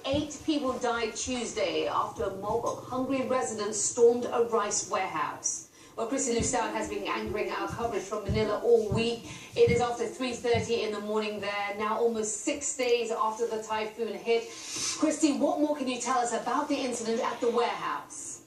8 people died Tuesday after a mob of hungry residents stormed a rice warehouse. Well, Christy Lucelle has been anchoring our coverage from Manila all week. It is after 3:30 in the morning there, now almost 6 days after the typhoon hit. Christy, what more can you tell us about the incident at the warehouse?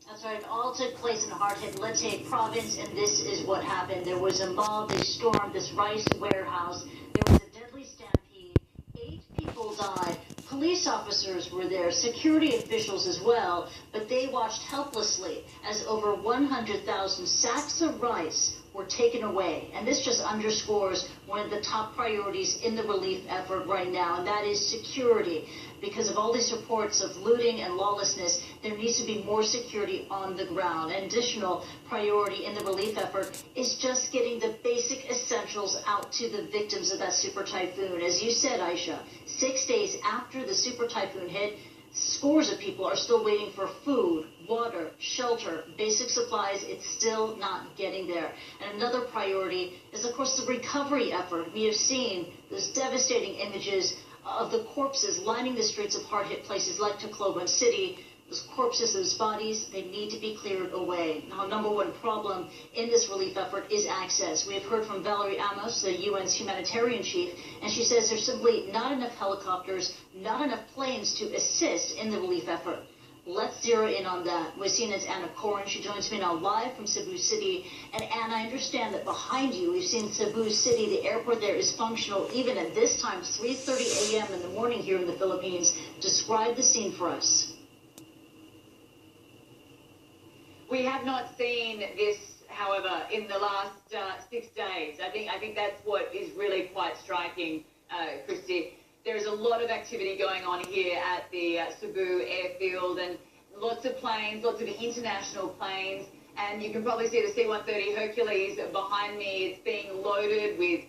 That's right. It all took place in hard-hit Leyte province, and this is what happened. There was a mob. They stormed this rice warehouse. There was a deadly stampede. 8 people died. Police officers were there, security officials as well, but they watched helplessly as over 100,000 sacks of rice were taken away. And this just underscores one of the top priorities in the relief effort right now, and that is security. Because of all these reports of looting and lawlessness, there needs to be more security on the ground. An additional priority in the relief effort is just getting the basic essentials out to the victims of that super typhoon. As you said, Aisha, 6 days after the super typhoon hit, scores of people are still waiting for food, water, shelter, basic supplies. It's still not getting there. And another priority is, of course, the recovery effort. We have seen those devastating images of the corpses lining the streets of hard-hit places like Tacloban City. Those corpses, those bodies, they need to be cleared away. Now, number one problem in this relief effort is access. We have heard from Valerie Amos, the UN's humanitarian chief, and she says there's simply not enough helicopters, not enough planes to assist in the relief effort. Let's zero in on that. We're seeing as Anna Corin. She joins me now live from Cebu City. And Anna, I understand that behind you, we've seen Cebu City. The airport there is functional even at this time, 3:30 a.m. in the morning here in the Philippines. Describe the scene for us. We have not seen this, however, in the last 6 days. I think that's what is really quite striking, Christy. There is a lot of activity going on here at the Cebu airfield, and lots of planes, lots of international planes, and you can probably see the C-130 Hercules behind me. It's being loaded with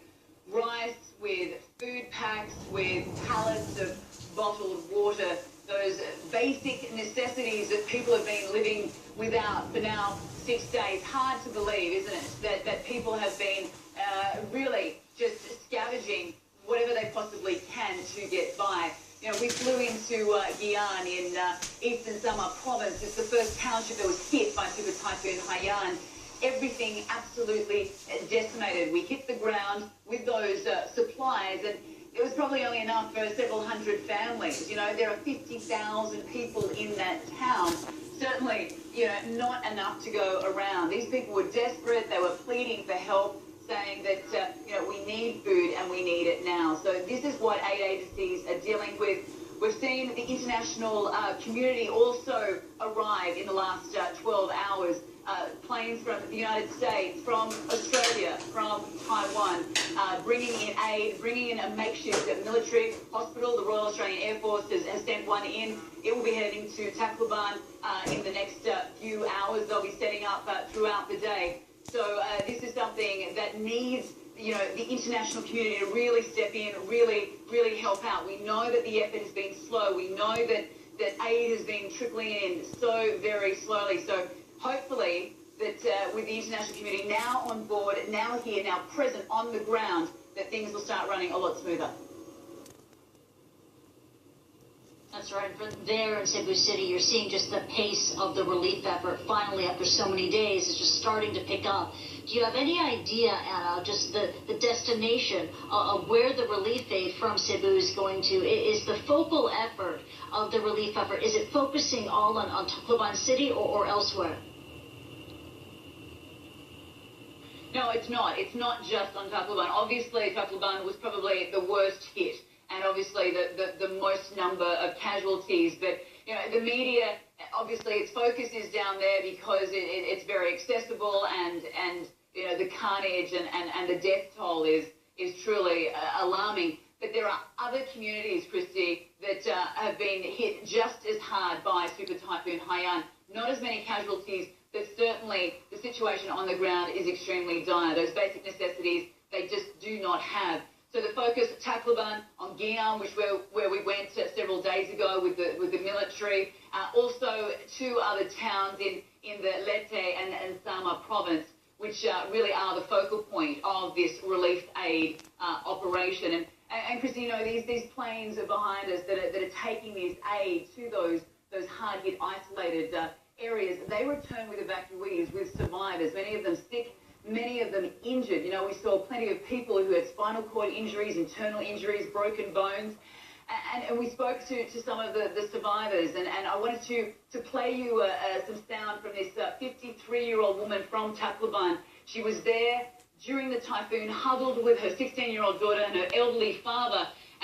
rice, with food packs, with pallets of bottled water, those basic necessities that people have been living without for now 6 days. Hard to believe, isn't it, that people have been really just scavenging whatever they possibly can to get by. You know, we flew into Guian in eastern Samar province. It's the first township that was hit by Super Typhoon Haiyan. Everything absolutely decimated. We hit the ground with those supplies, and it was probably only enough for several hundred families. You know, there are 50,000 people in that town. Certainly, you know, not enough to go around. These people were desperate. They were pleading for help, saying that, you know, we need food and we need it now. So this is what aid agencies are dealing with. We've seen the international community also arrive in the last 12 hours. Planes from the United States, from Australia, from Taiwan, bringing in aid, bringing in a makeshift military hospital. The Royal Australian Air Force has sent one in. It will be heading to Tacloban in the next few hours. They'll be setting up throughout the day. So this is something that needs, you know, the international community to really step in, really help out. We know that the effort has been slow. We know that aid has been trickling in so very slowly. So hopefully that with the international community now on board, now here, now present on the ground, that things will start running a lot smoother. That's right. From there in Cebu City, you're seeing just the pace of the relief effort finally, after so many days, is just starting to pick up. Do you have any idea, Anna, just the destination of where the relief aid from Cebu is going to? Is the focal effort of the relief effort, is it focusing all on Tacloban City or elsewhere? No, it's not. It's not just on Tacloban. Obviously, Tacloban was probably the worst hit, and obviously the most number of casualties. But, you know, the media, obviously its focus is down there because it's very accessible, and you know, the carnage and the death toll is truly alarming. But there are other communities, Christy, that have been hit just as hard by Super Typhoon Haiyan. Not as many casualties, but certainly the situation on the ground is extremely dire. Those basic necessities, they just do not have. So the focus at Tacloban, on Guian, where we went several days ago with the military. Also 2 other towns in the Leyte and Samar province, which really are the focal point of this relief aid operation. And Christy, you know, these planes are behind us that are taking this aid to those hard-hit, isolated areas. They return with evacuees, with survivors, many of them sick, many of them injured. You know, we saw plenty of people who had spinal cord injuries, internal injuries, broken bones. And we spoke to some of the survivors, and I wanted to play you some sound from this 53-year-old woman from Tacloban. She was there during the typhoon, huddled with her 16-year-old daughter and her elderly father.